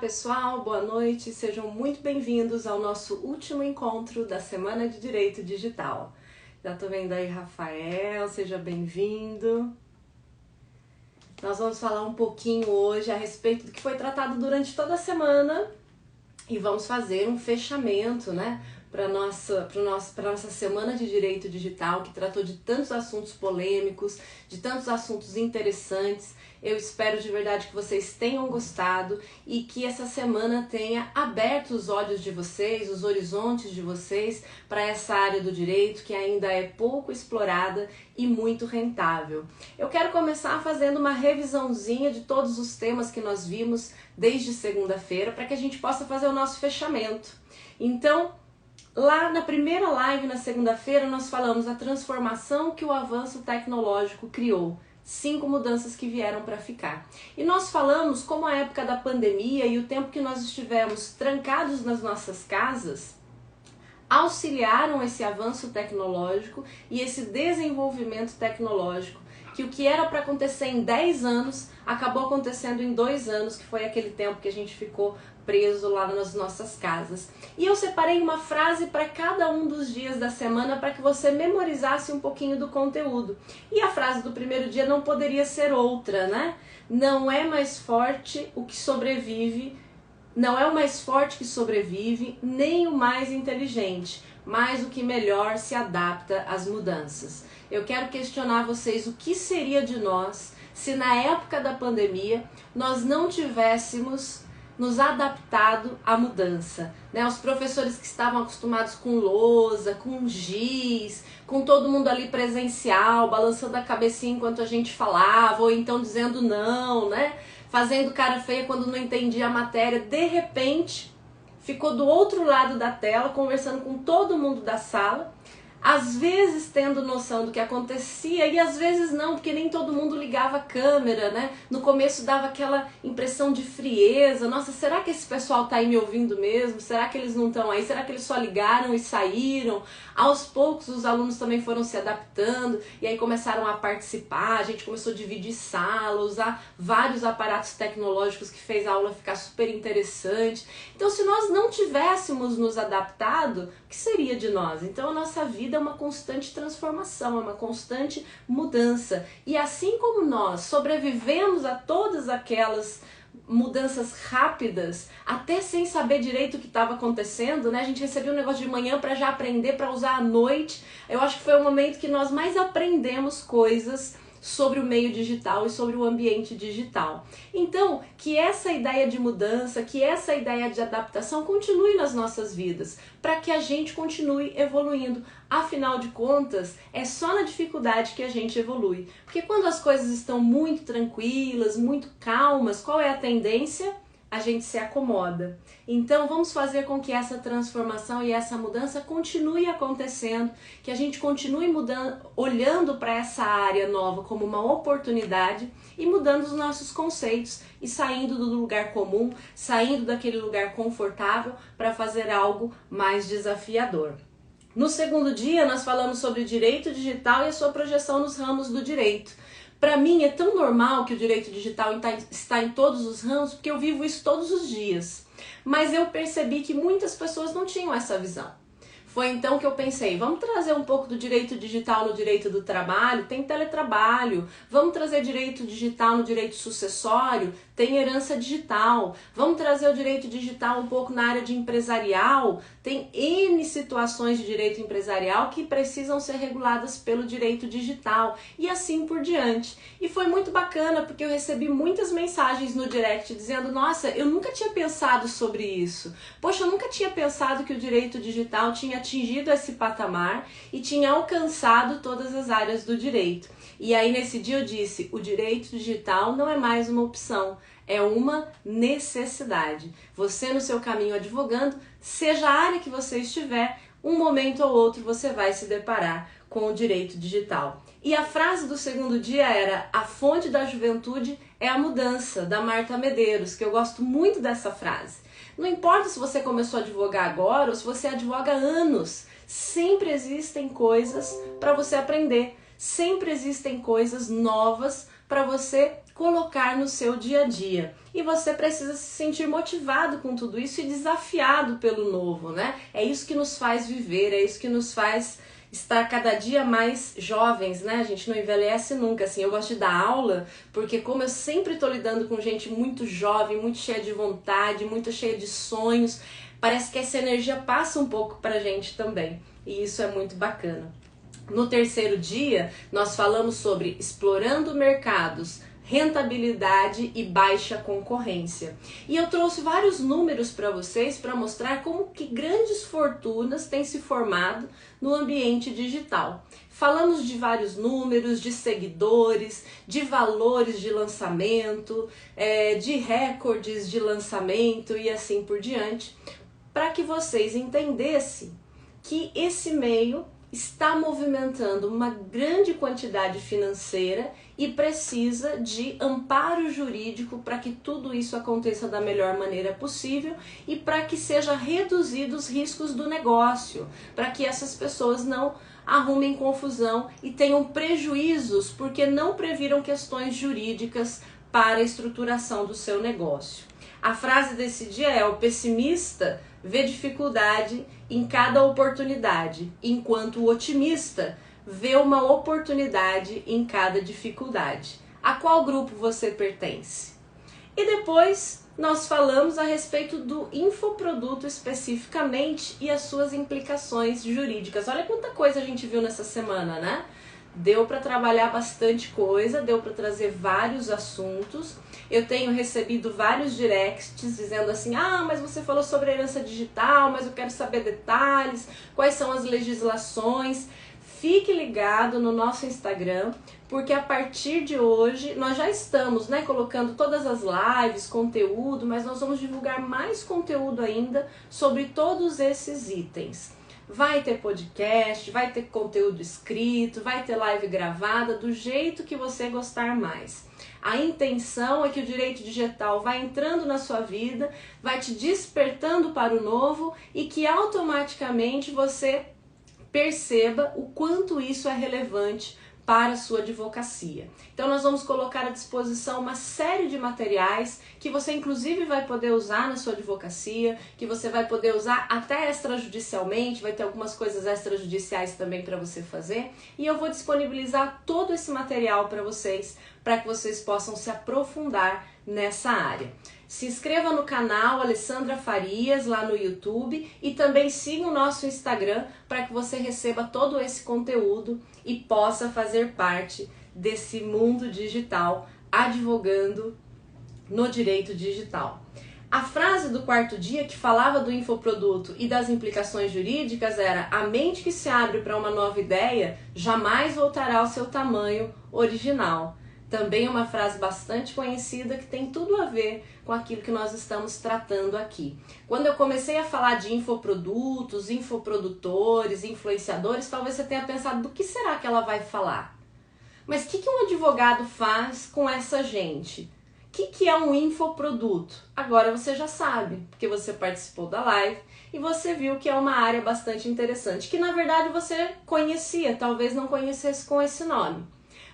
pessoal, boa noite, sejam muito bem-vindos ao nosso último encontro da Semana de Direito Digital. Já tô vendo aí Rafael, seja bem-vindo. Nós vamos falar um pouquinho hoje a respeito do que foi tratado durante toda a semana e vamos fazer um fechamento, né, para nossa Semana de Direito Digital, que tratou de tantos assuntos polêmicos, de tantos assuntos interessantes. Eu espero de verdade que vocês tenham gostado e que essa semana tenha aberto os olhos de vocês, os horizontes de vocês para essa área do direito que ainda é pouco explorada e muito rentável. Eu quero começar fazendo uma revisãozinha de todos os temas que nós vimos desde segunda-feira para que a gente possa fazer o nosso fechamento. Então, lá na primeira live, na segunda-feira, nós falamos a transformação que o avanço tecnológico criou. 5 mudanças que vieram para ficar. E nós falamos como a época da pandemia e o tempo que nós estivemos trancados nas nossas casas auxiliaram esse avanço tecnológico e esse desenvolvimento tecnológico, que o que era para acontecer em 10 anos acabou acontecendo em 2 anos, que foi aquele tempo que a gente ficou preso lá nas nossas casas. E eu separei uma frase para cada um dos dias da semana para que você memorizasse um pouquinho do conteúdo. E a frase do primeiro dia não poderia ser outra, né? Não é mais forte o que sobrevive, não é o mais forte que sobrevive, nem o mais inteligente, mas o que melhor se adapta às mudanças. Eu quero questionar vocês o que seria de nós se na época da pandemia nós não tivéssemos nos adaptado à mudança, né? Os professores que estavam acostumados com lousa, com giz, com todo mundo ali presencial, balançando a cabecinha enquanto a gente falava, ou então dizendo não, né? Fazendo cara feia quando não entendia a matéria, de repente ficou do outro lado da tela, conversando com todo mundo da sala, às vezes tendo noção do que acontecia e às vezes não, porque nem todo mundo ligava a câmera, né? No começo dava aquela impressão de frieza. Nossa, será que esse pessoal tá aí me ouvindo mesmo? Será que eles não estão aí? Será que eles só ligaram e saíram? Aos poucos os alunos também foram se adaptando e aí começaram a participar, a gente começou a dividir sala, usar vários aparatos tecnológicos que fez a aula ficar super interessante. Então, se nós não tivéssemos nos adaptado, o que seria de nós? Então, a nossa vida é uma constante transformação, é uma constante mudança. E assim como nós sobrevivemos a todas aquelas mudanças rápidas, até sem saber direito o que estava acontecendo, né? A gente recebia um negócio de manhã para já aprender, para usar à noite. Eu acho que foi o momento que nós mais aprendemos coisas sobre o meio digital e sobre o ambiente digital. Então, que essa ideia de mudança, que essa ideia de adaptação continue nas nossas vidas, para que a gente continue evoluindo. Afinal de contas, é só na dificuldade que a gente evolui. Porque quando as coisas estão muito tranquilas, muito calmas, qual é a tendência? A gente se acomoda. Então vamos fazer com que essa transformação e essa mudança continue acontecendo, que a gente continue mudando, olhando para essa área nova como uma oportunidade e mudando os nossos conceitos e saindo do lugar comum, saindo daquele lugar confortável para fazer algo mais desafiador. No segundo dia nós falamos sobre direito digital e a sua projeção nos ramos do direito. Para mim é tão normal que o direito digital está em todos os ramos, porque eu vivo isso todos os dias. Mas eu percebi que muitas pessoas não tinham essa visão. Foi então que eu pensei, vamos trazer um pouco do direito digital no direito do trabalho, tem teletrabalho. Vamos trazer direito digital no direito sucessório, tem herança digital. Vamos trazer o direito digital um pouco na área de empresarial, tem N situações de direito empresarial que precisam ser reguladas pelo direito digital e assim por diante. E foi muito bacana porque eu recebi muitas mensagens no direct dizendo, nossa, eu nunca tinha pensado sobre isso. Poxa, eu nunca tinha pensado que o direito digital tinha atingido esse patamar e tinha alcançado todas as áreas do direito. E aí nesse dia eu disse, o direito digital não é mais uma opção, é uma necessidade. Você no seu caminho advogando, seja a área que você estiver, um momento ou outro você vai se deparar com o direito digital. E a frase do segundo dia era, a fonte da juventude é a mudança, da Marta Medeiros, que eu gosto muito dessa frase. Não importa se você começou a advogar agora ou se você advoga há anos, sempre existem coisas para você aprender, sempre existem coisas novas para você colocar no seu dia a dia. E você precisa se sentir motivado com tudo isso e desafiado pelo novo, né? É isso que nos faz viver, é isso que nos faz estar cada dia mais jovens, né? A gente não envelhece nunca, assim. Eu gosto de dar aula porque como eu sempre tô lidando com gente muito jovem, muito cheia de vontade, muito cheia de sonhos, parece que essa energia passa um pouco pra gente também. E isso é muito bacana. No terceiro dia, nós falamos sobre explorando mercados, rentabilidade e baixa concorrência. E eu trouxe vários números para vocês para mostrar como que grandes fortunas têm se formado no ambiente digital. Falamos de vários números, de seguidores, de valores de lançamento, de recordes de lançamento e assim por diante, para que vocês entendessem que esse meio está movimentando uma grande quantidade financeira e precisa de amparo jurídico para que tudo isso aconteça da melhor maneira possível e para que seja reduzidos os riscos do negócio, para que essas pessoas não arrumem confusão e tenham prejuízos porque não previram questões jurídicas para a estruturação do seu negócio. A frase desse dia é: o pessimista vê dificuldade em cada oportunidade, enquanto o otimista vê uma oportunidade em cada dificuldade. A qual grupo você pertence? E depois nós falamos a respeito do infoproduto especificamente e as suas implicações jurídicas. Olha quanta coisa a gente viu nessa semana, né? Deu para trabalhar bastante coisa, deu para trazer vários assuntos. Eu tenho recebido vários directs dizendo assim: ah, mas você falou sobre herança digital, mas eu quero saber detalhes, quais são as legislações. Fique ligado no nosso Instagram, porque a partir de hoje nós já estamos, né, colocando todas as lives, conteúdo, mas nós vamos divulgar mais conteúdo ainda sobre todos esses itens. Vai ter podcast, vai ter conteúdo escrito, vai ter live gravada, do jeito que você gostar mais. A intenção é que o direito digital vai entrando na sua vida, vai te despertando para o novo e que automaticamente você perceba o quanto isso é relevante para a sua advocacia. Então nós vamos colocar à disposição uma série de materiais que você inclusive vai poder usar na sua advocacia, que você vai poder usar até extrajudicialmente, vai ter algumas coisas extrajudiciais também para você fazer, e eu vou disponibilizar todo esse material para que vocês possam se aprofundar nessa área. Se inscreva no canal Alessandra Farias lá no YouTube e também siga o nosso Instagram para que você receba todo esse conteúdo e possa fazer parte desse mundo digital, advogando no direito digital. A frase do quarto dia que falava do infoproduto e das implicações jurídicas era: a mente que se abre para uma nova ideia jamais voltará ao seu tamanho original. Também é uma frase bastante conhecida que tem tudo a ver com aquilo que nós estamos tratando aqui. Quando eu comecei a falar de infoprodutos, infoprodutores, influenciadores, talvez você tenha pensado: do que será que ela vai falar? Mas o que um advogado faz com essa gente? O que é um infoproduto? Agora você já sabe, porque você participou da live e você viu que é uma área bastante interessante, que na verdade você conhecia, talvez não conhecesse com esse nome,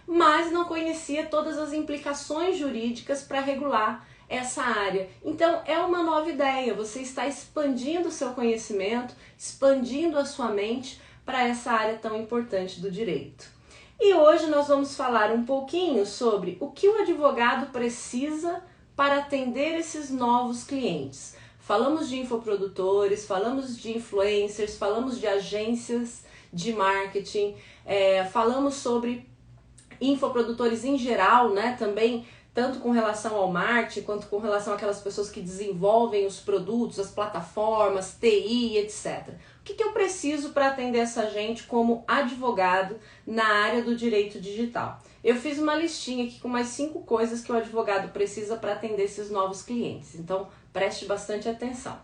mas não conhecia todas as implicações jurídicas para regular essa área. Então é uma nova ideia, você está expandindo o seu conhecimento, expandindo a sua mente para essa área tão importante do direito. E hoje nós vamos falar um pouquinho sobre o que o advogado precisa para atender esses novos clientes. Falamos de infoprodutores, falamos de influencers, falamos de agências de marketing, falamos sobre infoprodutores em geral, né, também, tanto com relação ao marketing, quanto com relação àquelas pessoas que desenvolvem os produtos, as plataformas, TI, etc. O que eu preciso para atender essa gente como advogado na área do direito digital? Eu fiz uma listinha aqui com mais 5 coisas que o advogado precisa para atender esses novos clientes, então preste bastante atenção.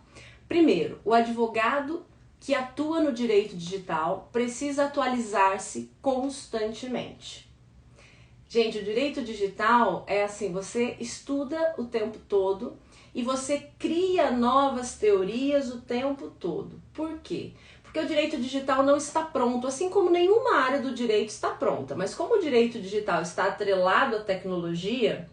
Primeiro, o advogado que atua no direito digital precisa atualizar-se constantemente. Gente, o direito digital é assim, você estuda o tempo todo e você cria novas teorias o tempo todo. Por quê? Porque o direito digital não está pronto, assim como nenhuma área do direito está pronta. Mas como o direito digital está atrelado à tecnologia,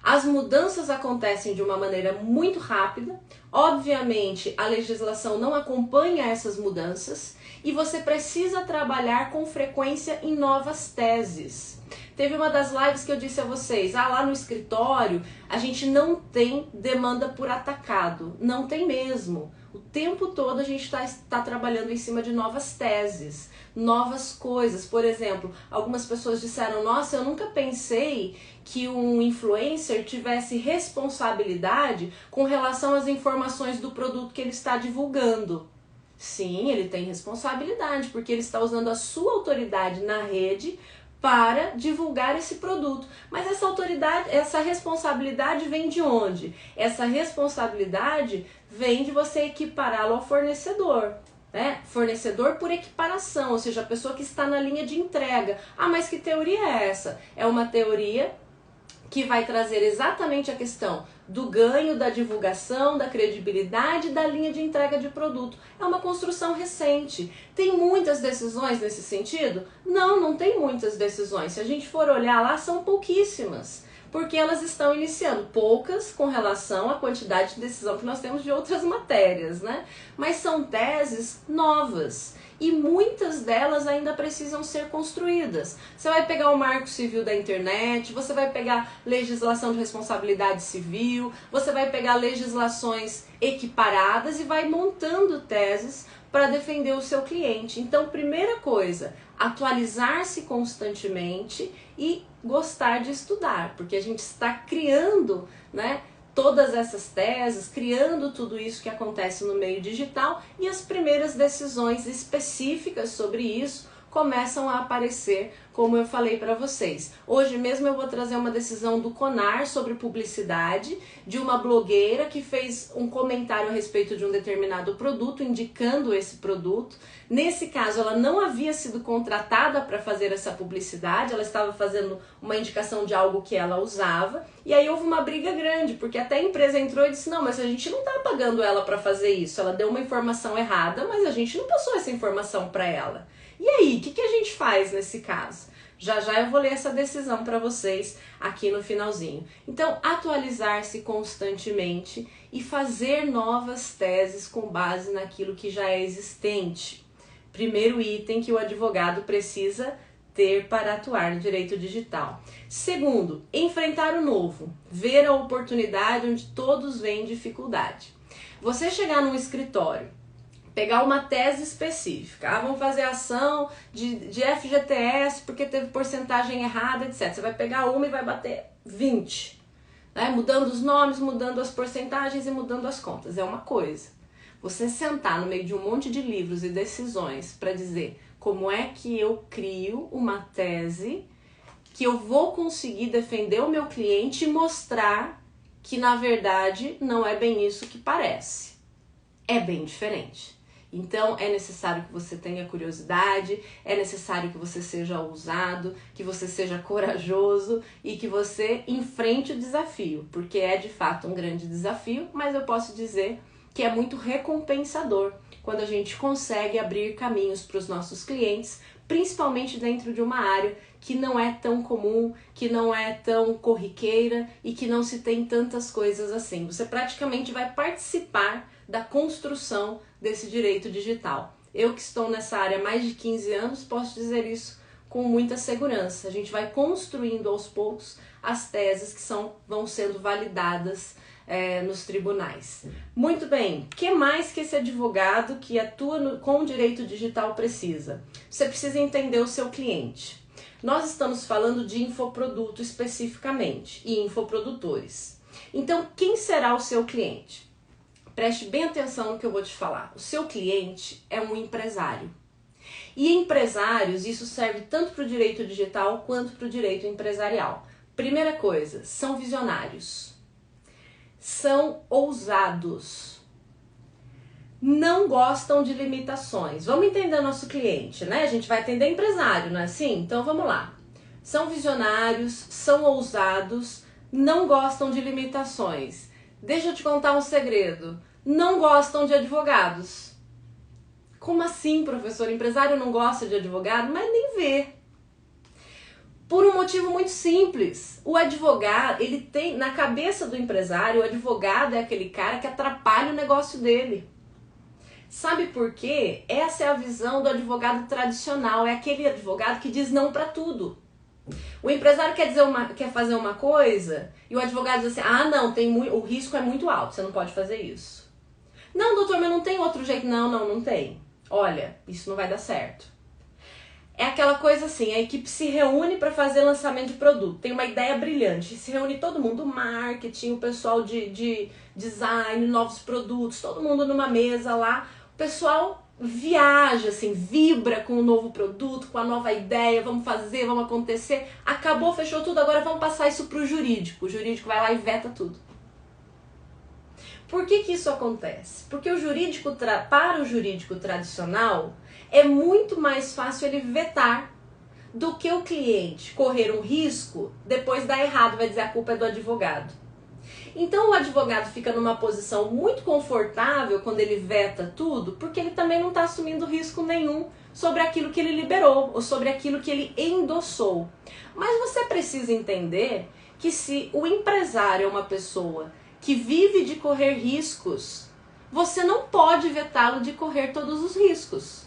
As mudanças acontecem de uma maneira muito rápida, obviamente a legislação não acompanha essas mudanças e você precisa trabalhar com frequência em novas teses. Teve uma das lives que eu disse a vocês, lá no escritório a gente não tem demanda por atacado, não tem mesmo. O tempo todo a gente está trabalhando em cima de novas teses, novas coisas. Por exemplo, algumas pessoas disseram, nossa, eu nunca pensei que um influencer tivesse responsabilidade com relação às informações do produto que ele está divulgando. Sim, ele tem responsabilidade, porque ele está usando a sua autoridade na rede para divulgar esse produto. Mas essa autoridade, essa responsabilidade vem de onde? Essa responsabilidade vem de você equipará-lo ao fornecedor. Fornecedor por equiparação, ou seja, a pessoa que está na linha de entrega. Mas que teoria é essa? É uma teoria que vai trazer exatamente a questão do ganho, da divulgação, da credibilidade da linha de entrega de produto. É uma construção recente. Tem muitas decisões nesse sentido? Não, não tem muitas decisões. Se a gente for olhar lá, são pouquíssimas, porque elas estão iniciando, poucas com relação à quantidade de decisão que nós temos de outras matérias, né? Mas são teses novas. E muitas delas ainda precisam ser construídas. Você vai pegar o Marco Civil da internet, você vai pegar legislação de responsabilidade civil, você vai pegar legislações equiparadas e vai montando teses para defender o seu cliente. Então, primeira coisa, atualizar-se constantemente e gostar de estudar, porque a gente está criando, todas essas teses, criando tudo isso que acontece no meio digital e as primeiras decisões específicas sobre isso começam a aparecer, como eu falei para vocês. Hoje mesmo eu vou trazer uma decisão do CONAR sobre publicidade, de uma blogueira que fez um comentário a respeito de um determinado produto, indicando esse produto. Nesse caso, ela não havia sido contratada para fazer essa publicidade, ela estava fazendo uma indicação de algo que ela usava, e aí houve uma briga grande, porque até a empresa entrou e disse, não, mas a gente não está pagando ela para fazer isso, ela deu uma informação errada, mas a gente não passou essa informação para ela. E aí, o que a gente faz nesse caso? Já já eu vou ler essa decisão para vocês aqui no finalzinho. Então, atualizar-se constantemente e fazer novas teses com base naquilo que já é existente. Primeiro item que o advogado precisa ter para atuar no direito digital. Segundo, enfrentar o novo, ver a oportunidade onde todos veem dificuldade. Você chegar num escritório, pegar uma tese específica, vamos fazer ação de FGTS porque teve porcentagem errada, etc. Você vai pegar uma e vai bater 20, mudando os nomes, mudando as porcentagens e mudando as contas. É uma coisa. Você sentar no meio de um monte de livros e decisões para dizer como é que eu crio uma tese que eu vou conseguir defender o meu cliente e mostrar que, na verdade, não é bem isso que parece. É bem diferente. Então, é necessário que você tenha curiosidade, é necessário que você seja ousado, que você seja corajoso e que você enfrente o desafio, porque é de fato um grande desafio, mas eu posso dizer que é muito recompensador quando a gente consegue abrir caminhos para os nossos clientes, principalmente dentro de uma área que não é tão comum, que não é tão corriqueira e que não se tem tantas coisas assim. Você praticamente vai participar da construção desse direito digital. Eu que estou nessa área há mais de 15 anos, posso dizer isso com muita segurança. A gente vai construindo aos poucos as teses que vão sendo validadas nos tribunais. Muito bem, o que mais que esse advogado que atua com o direito digital precisa? Você precisa entender o seu cliente. Nós estamos falando de infoproduto especificamente e infoprodutores. Então, quem será o seu cliente? Preste bem atenção no que eu vou te falar. O seu cliente é um empresário. E empresários, isso serve tanto para o direito digital quanto para o direito empresarial. Primeira coisa, são visionários. São ousados. Não gostam de limitações. Vamos entender nosso cliente, né? A gente vai atender empresário, não é assim? Então vamos lá. São visionários, são ousados, não gostam de limitações. Deixa eu te contar um segredo. Não gostam de advogados. Como assim, professor? Empresário não gosta de advogado? Mas nem vê. Por um motivo muito simples. O advogado, ele tem, na cabeça do empresário, o advogado é aquele cara que atrapalha o negócio dele. Sabe por quê? Essa é a visão do advogado tradicional, é aquele advogado que diz não para tudo. O empresário quer fazer uma coisa e o advogado diz assim, ah não, o risco é muito alto, você não pode fazer isso. Não, doutor, mas não tem outro jeito. Não tem. Olha, isso não vai dar certo. É aquela coisa assim, a equipe se reúne para fazer lançamento de produto, tem uma ideia brilhante, se reúne todo mundo, o marketing, o pessoal de design, novos produtos, todo mundo numa mesa lá, o pessoal viaja, assim, vibra com o novo produto, com a nova ideia, vamos fazer, vamos acontecer, acabou, fechou tudo, agora vamos passar isso para o jurídico vai lá e veta tudo. Por que isso acontece? Porque para o jurídico tradicional, é muito mais fácil ele vetar do que o cliente correr um risco, depois dar errado, vai dizer a culpa é do advogado. Então o advogado fica numa posição muito confortável quando ele veta tudo, porque ele também não está assumindo risco nenhum sobre aquilo que ele liberou ou sobre aquilo que ele endossou. Mas você precisa entender que se o empresário é uma pessoa que vive de correr riscos, você não pode vetá-lo de correr todos os riscos.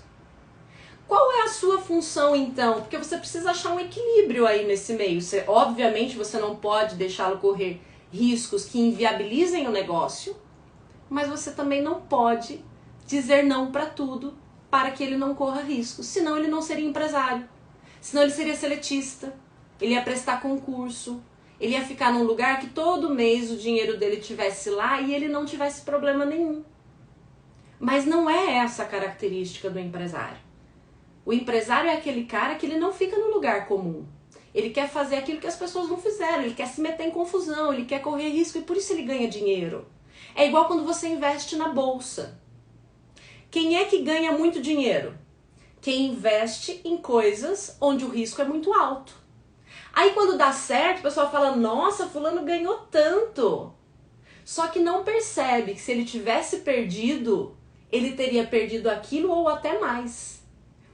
Qual é a sua função então? Porque você precisa achar um equilíbrio aí nesse meio. Obviamente você não pode deixá-lo correr riscos que inviabilizem o negócio, mas você também não pode dizer não para tudo para que ele não corra riscos. Senão ele não seria empresário. Senão ele seria seletista. Ele ia prestar concurso. Ele ia ficar num lugar que todo mês o dinheiro dele estivesse lá e ele não tivesse problema nenhum. Mas não é essa a característica do empresário. O empresário é aquele cara que ele não fica no lugar comum. Ele quer fazer aquilo que as pessoas não fizeram, ele quer se meter em confusão, ele quer correr risco e por isso ele ganha dinheiro. É igual quando você investe na bolsa. Quem é que ganha muito dinheiro? Quem investe em coisas onde o risco é muito alto. Aí quando dá certo, o pessoal fala, nossa, fulano ganhou tanto. Só que não percebe que se ele tivesse perdido, ele teria perdido aquilo ou até mais.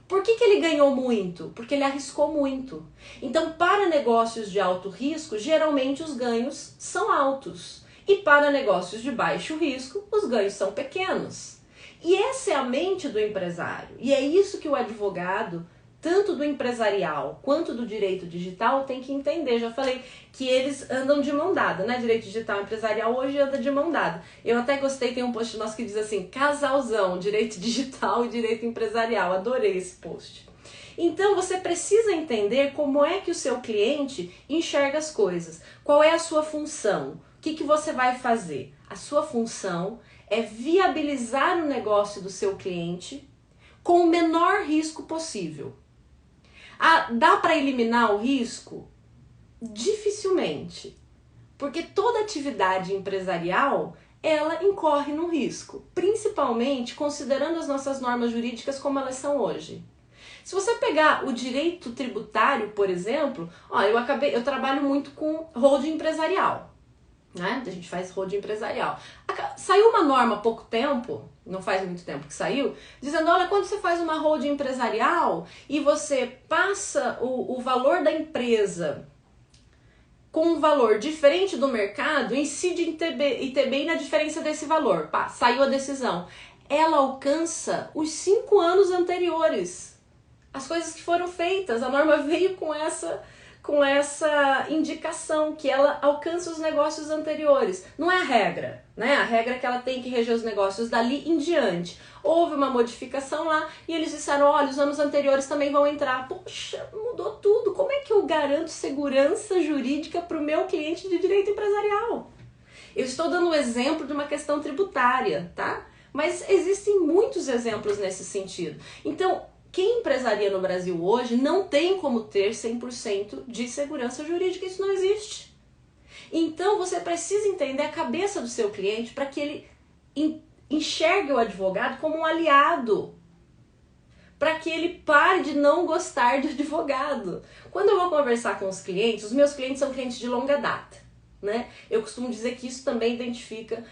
Por que ele ganhou muito? Porque ele arriscou muito. Então, para negócios de alto risco, geralmente os ganhos são altos. E para negócios de baixo risco, os ganhos são pequenos. E essa é a mente do empresário. E é isso que o advogado, tanto do empresarial quanto do direito digital, tem que entender. Já falei que eles andam de mão dada, né? Direito digital e empresarial hoje anda de mão dada. Eu até gostei, tem um post nosso que diz assim, casalzão, direito digital e direito empresarial. Adorei esse post. Então você precisa entender como é que o seu cliente enxerga as coisas. Qual é a sua função? O que você vai fazer? A sua função é viabilizar o negócio do seu cliente com o menor risco possível. Dá para eliminar o risco? Dificilmente, porque toda atividade empresarial, ela incorre no risco, principalmente considerando as nossas normas jurídicas como elas são hoje. Se você pegar o direito tributário, por exemplo, eu trabalho muito com holding empresarial, né? A gente faz holding empresarial. Saiu uma norma há pouco tempo, não faz muito tempo que saiu, dizendo, olha, quando você faz uma holding empresarial e você passa o valor da empresa com um valor diferente do mercado, incide em ITBI na diferença desse valor. Pá, saiu a decisão. Ela alcança os 5 anos anteriores. As coisas que foram feitas, a norma veio com essa indicação que ela alcança os negócios anteriores. Não é a regra, né? A regra é que ela tem que reger os negócios dali em diante. Houve uma modificação lá e eles disseram, olha, os anos anteriores também vão entrar. Poxa, mudou tudo. Como é que eu garanto segurança jurídica para o meu cliente de direito empresarial? Eu estou dando um exemplo de uma questão tributária, tá? Mas existem muitos exemplos nesse sentido. Então, quem empresaria no Brasil hoje não tem como ter 100% de segurança jurídica, isso não existe. Então você precisa entender a cabeça do seu cliente para que ele enxergue o advogado como um aliado, para que ele pare de não gostar de advogado. Quando eu vou conversar com os clientes meus clientes são clientes de longa data, né? Eu costumo dizer que isso também identifica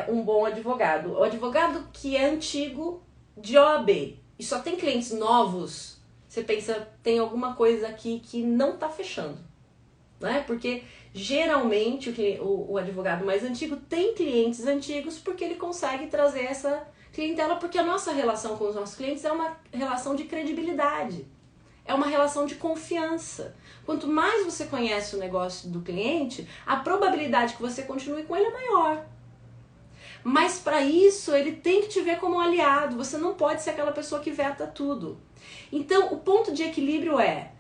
um bom advogado. O advogado que é antigo de OAB, e só tem clientes novos, Você pensa, tem alguma coisa aqui que não está fechando, né? Porque geralmente o advogado mais antigo tem clientes antigos porque ele consegue trazer essa clientela, porque a nossa relação com os nossos clientes é uma relação de credibilidade, é uma relação de confiança. Quanto mais você conhece o negócio do cliente, a probabilidade que você continue com ele é maior. Mas para isso ele tem que te ver como um aliado, você não pode ser aquela pessoa que veta tudo. Então o ponto de equilíbrio é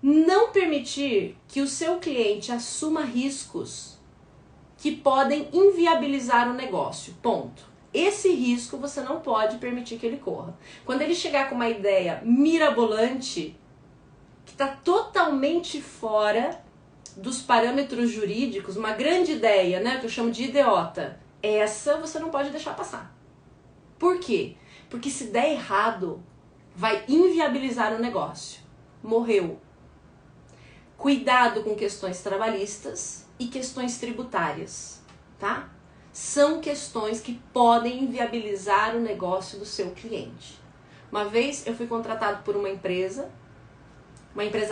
não permitir que o seu cliente assuma riscos que podem inviabilizar o negócio, ponto. Esse risco você não pode permitir que ele corra. Quando ele chegar com uma ideia mirabolante, que está totalmente fora dos parâmetros jurídicos, uma grande ideia, né, que eu chamo de idiota, essa você não pode deixar passar. Por quê? Porque se der errado, vai inviabilizar o negócio. Morreu. Cuidado com questões trabalhistas e questões tributárias, tá? São questões que podem inviabilizar o negócio do seu cliente. Uma vez eu fui contratado por uma empresa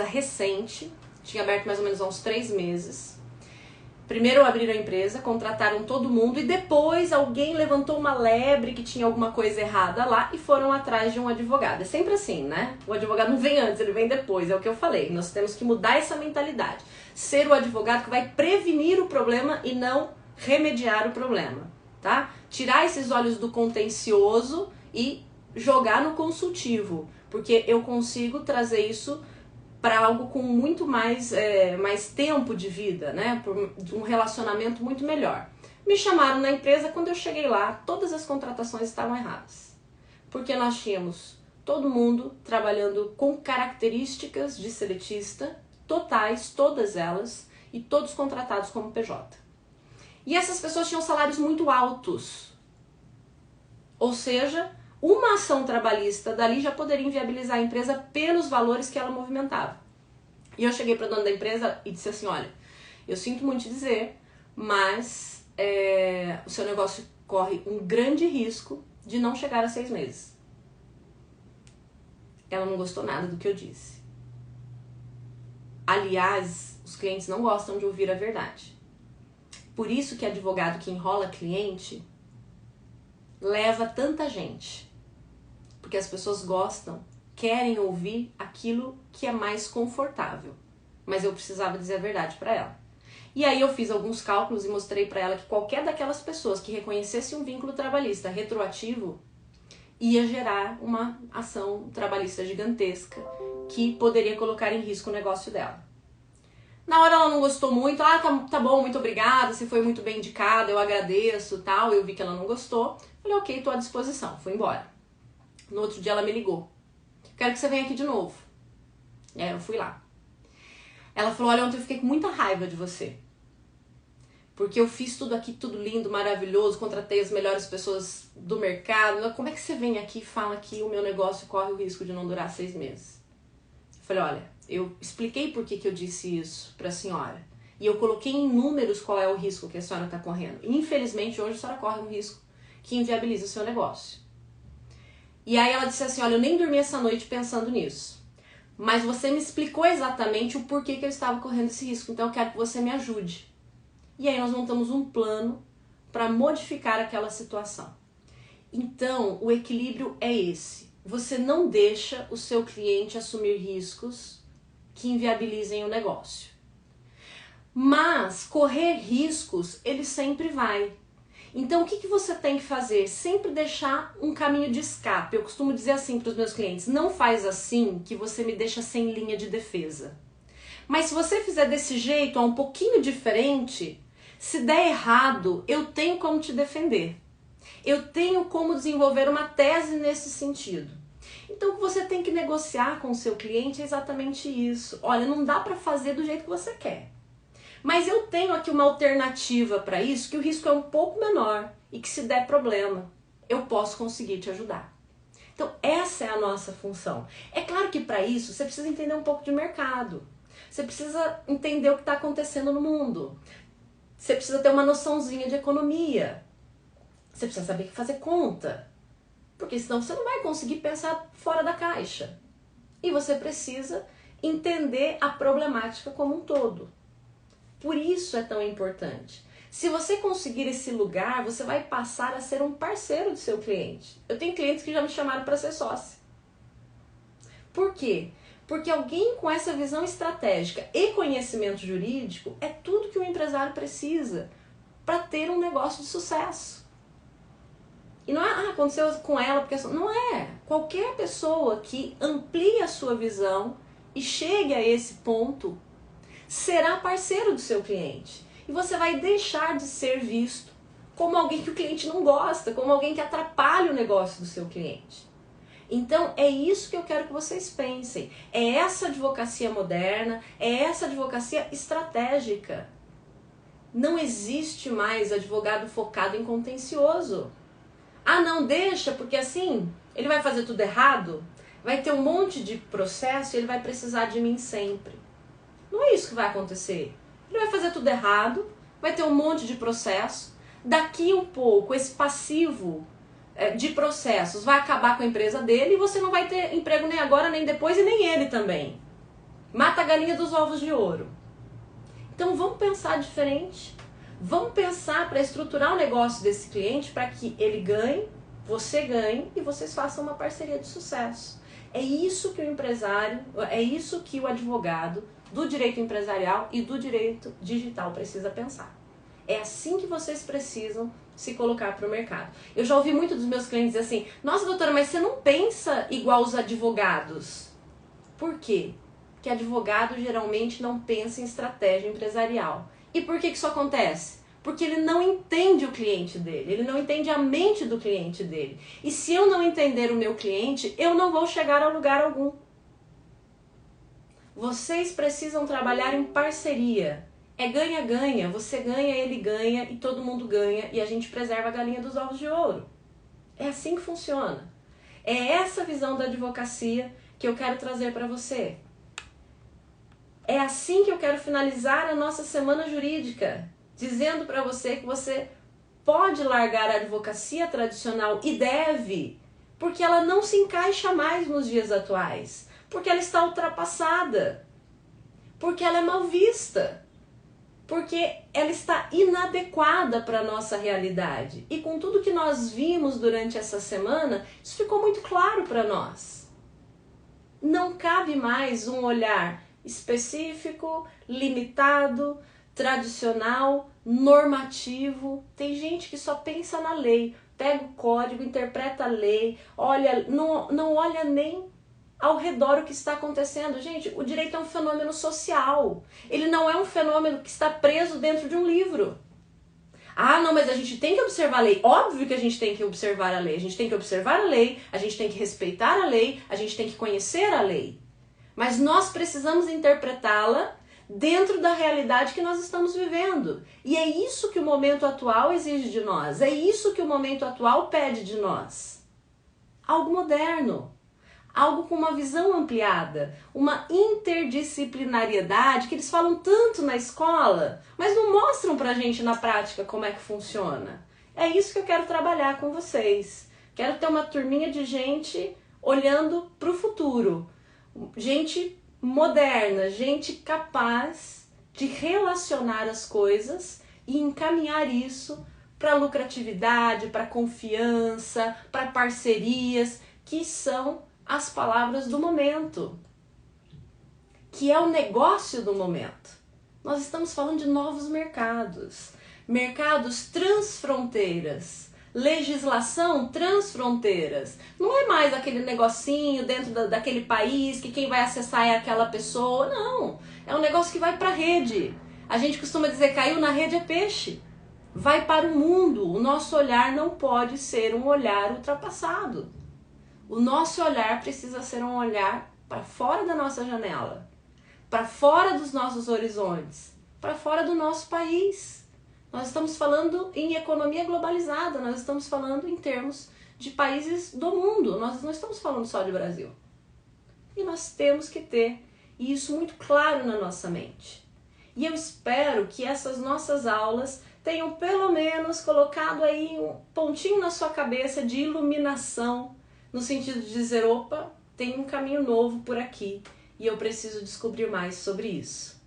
recente, tinha aberto mais ou menos há uns 3 meses. Primeiro abriram a empresa, contrataram todo mundo e depois alguém levantou uma lebre que tinha alguma coisa errada lá e foram atrás de um advogado. É sempre assim, né? O advogado não vem antes, ele vem depois, é o que eu falei. Nós temos que mudar essa mentalidade. Ser o advogado que vai prevenir o problema e não remediar o problema, tá? Tirar esses olhos do contencioso e jogar no consultivo, porque eu consigo trazer isso para algo com muito mais tempo de vida, né? Por um relacionamento muito melhor. Me chamaram na empresa, quando eu cheguei lá, todas as contratações estavam erradas. Porque nós tínhamos todo mundo trabalhando com características de seletista, totais, todas elas, e todos contratados como PJ. E essas pessoas tinham salários muito altos. Ou seja, uma ação trabalhista dali já poderia inviabilizar a empresa pelos valores que ela movimentava. E eu cheguei para a dona da empresa e disse assim, olha, eu sinto muito dizer, mas o seu negócio corre um grande risco de não chegar a 6 meses. Ela não gostou nada do que eu disse. Aliás, os clientes não gostam de ouvir a verdade. Por isso que advogado que enrola cliente leva tanta gente. Porque as pessoas querem ouvir aquilo que é mais confortável. Mas eu precisava dizer a verdade para ela. E aí eu fiz alguns cálculos e mostrei para ela que qualquer daquelas pessoas que reconhecesse um vínculo trabalhista retroativo ia gerar uma ação trabalhista gigantesca que poderia colocar em risco o negócio dela. Na hora ela não gostou muito, tá bom, muito obrigada, você foi muito bem indicada, eu agradeço, tal. Eu vi que ela não gostou, falei, ok, tô à disposição, fui embora. No outro dia ela me ligou, quero que você venha aqui de novo. Eu fui lá. Ela falou, olha, ontem eu fiquei com muita raiva de você. Porque eu fiz tudo aqui, tudo lindo, maravilhoso, contratei as melhores pessoas do mercado. Como é que você vem aqui e fala que o meu negócio corre o risco de não durar 6 meses? Eu falei, olha, eu expliquei por que eu disse isso para a senhora. E eu coloquei em números qual é o risco que a senhora está correndo. Infelizmente, hoje a senhora corre um risco que inviabiliza o seu negócio. E aí ela disse assim, olha, eu nem dormi essa noite pensando nisso. Mas você me explicou exatamente o porquê que eu estava correndo esse risco. Então eu quero que você me ajude. E aí nós montamos um plano para modificar aquela situação. Então, o equilíbrio é esse. Você não deixa o seu cliente assumir riscos que inviabilizem o negócio. Mas correr riscos, ele sempre vai. Então, o que você tem que fazer? Sempre deixar um caminho de escape. Eu costumo dizer assim para os meus clientes, não faz assim que você me deixa sem linha de defesa. Mas se você fizer desse jeito, um pouquinho diferente, se der errado, eu tenho como te defender. Eu tenho como desenvolver uma tese nesse sentido. Então, o que você tem que negociar com o seu cliente é exatamente isso. Olha, não dá para fazer do jeito que você quer. Mas eu tenho aqui uma alternativa para isso, que o risco é um pouco menor e que se der problema, eu posso conseguir te ajudar. Então, essa é a nossa função. É claro que para isso você precisa entender um pouco de mercado. Você precisa entender o que está acontecendo no mundo. Você precisa ter uma noçãozinha de economia. Você precisa saber fazer conta. Porque senão você não vai conseguir pensar fora da caixa. E você precisa entender a problemática como um todo. Por isso é tão importante. Se você conseguir esse lugar, você vai passar a ser um parceiro do seu cliente. Eu tenho clientes que já me chamaram para ser sócia. Por quê? Porque alguém com essa visão estratégica e conhecimento jurídico é tudo que o empresário precisa para ter um negócio de sucesso. E não é, aconteceu com ela, porque não é. Qualquer pessoa que amplie a sua visão e chegue a esse ponto será parceiro do seu cliente. E você vai deixar de ser visto como alguém que o cliente não gosta, como alguém que atrapalha o negócio do seu cliente. Então, é isso que eu quero que vocês pensem. É essa advocacia moderna, é essa advocacia estratégica. Não existe mais advogado focado em contencioso. Ah, não, deixa, porque assim ele vai fazer tudo errado, vai ter um monte de processo e ele vai precisar de mim sempre. Não é isso que vai acontecer. Ele vai fazer tudo errado, vai ter um monte de processo. Daqui um pouco, esse passivo de processos vai acabar com a empresa dele e você não vai ter emprego nem agora, nem depois e nem ele também. Mata a galinha dos ovos de ouro. Então vamos pensar diferente. Vamos pensar para estruturar o negócio desse cliente para que ele ganhe, você ganhe e vocês façam uma parceria de sucesso. É isso que o empresário, é isso que o advogado do direito empresarial e do direito digital precisa pensar. É assim que vocês precisam se colocar para o mercado. Eu já ouvi muito dos meus clientes dizer assim, nossa doutora, mas você não pensa igual os advogados. Por quê? Porque advogado geralmente não pensa em estratégia empresarial. E por que isso acontece? Porque ele não entende o cliente dele, ele não entende a mente do cliente dele. E se eu não entender o meu cliente, eu não vou chegar a lugar algum. Vocês precisam trabalhar em parceria. É ganha-ganha, você ganha, ele ganha e todo mundo ganha e a gente preserva a galinha dos ovos de ouro. É assim que funciona. É essa visão da advocacia que eu quero trazer para você. É assim que eu quero finalizar a nossa semana jurídica, dizendo para você que você pode largar a advocacia tradicional e deve, porque ela não se encaixa mais nos dias atuais, porque ela está ultrapassada, porque ela é mal vista, porque ela está inadequada para a nossa realidade. E com tudo que nós vimos durante essa semana, isso ficou muito claro para nós. Não cabe mais um olhar específico, limitado, tradicional, normativo. Tem gente que só pensa na lei, pega o código, interpreta a lei, olha, não olha nem ao redor o que está acontecendo. Gente, o direito é um fenômeno social. Ele não é um fenômeno que está preso dentro de um livro. Ah, não, mas a gente tem que observar a lei. Óbvio que a gente tem que observar a lei. A gente tem que observar a lei, a gente tem que respeitar a lei, a gente tem que conhecer a lei. Mas nós precisamos interpretá-la dentro da realidade que nós estamos vivendo. E é isso que o momento atual exige de nós. É isso que o momento atual pede de nós. Algo moderno. Algo com uma visão ampliada, uma interdisciplinariedade que eles falam tanto na escola, mas não mostram pra gente na prática como é que funciona. É isso que eu quero trabalhar com vocês. Quero ter uma turminha de gente olhando pro futuro. Gente moderna, gente capaz de relacionar as coisas e encaminhar isso para lucratividade, para confiança, para parcerias, que são as palavras do momento, que é o negócio do momento. Nós estamos falando de novos mercados, mercados transfronteiras, legislação transfronteiras. Não é mais aquele negocinho dentro daquele país que quem vai acessar é aquela pessoa, não. É um negócio que vai para a rede. A gente costuma dizer, caiu na rede é peixe. Vai para o mundo. O nosso olhar não pode ser um olhar ultrapassado. O nosso olhar precisa ser um olhar para fora da nossa janela, para fora dos nossos horizontes, para fora do nosso país. Nós estamos falando em economia globalizada, nós estamos falando em termos de países do mundo, nós não estamos falando só de Brasil. E nós temos que ter isso muito claro na nossa mente. E eu espero que essas nossas aulas tenham pelo menos colocado aí um pontinho na sua cabeça de iluminação, no sentido de dizer, opa, tem um caminho novo por aqui e eu preciso descobrir mais sobre isso.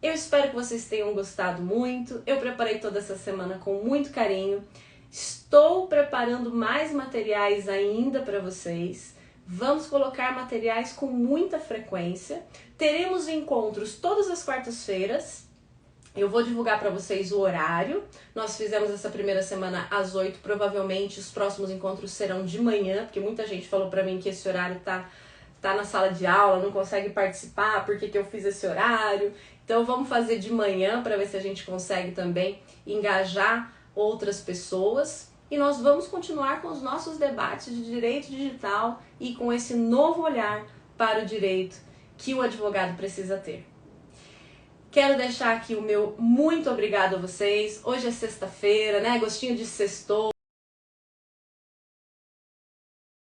Eu espero que vocês tenham gostado muito. Eu preparei toda essa semana com muito carinho. Estou preparando mais materiais ainda para vocês. Vamos colocar materiais com muita frequência. Teremos encontros todas as quartas-feiras. Eu vou divulgar para vocês o horário. Nós fizemos essa primeira semana às 8. Provavelmente os próximos encontros serão de manhã, porque muita gente falou para mim que esse horário tá na sala de aula, não consegue participar, por que eu fiz esse horário. Então vamos fazer de manhã para ver se a gente consegue também engajar outras pessoas. E nós vamos continuar com os nossos debates de direito digital e com esse novo olhar para o direito que o advogado precisa ter. Quero deixar aqui o meu muito obrigado a vocês. Hoje é sexta-feira, né? Gostinho de sextou.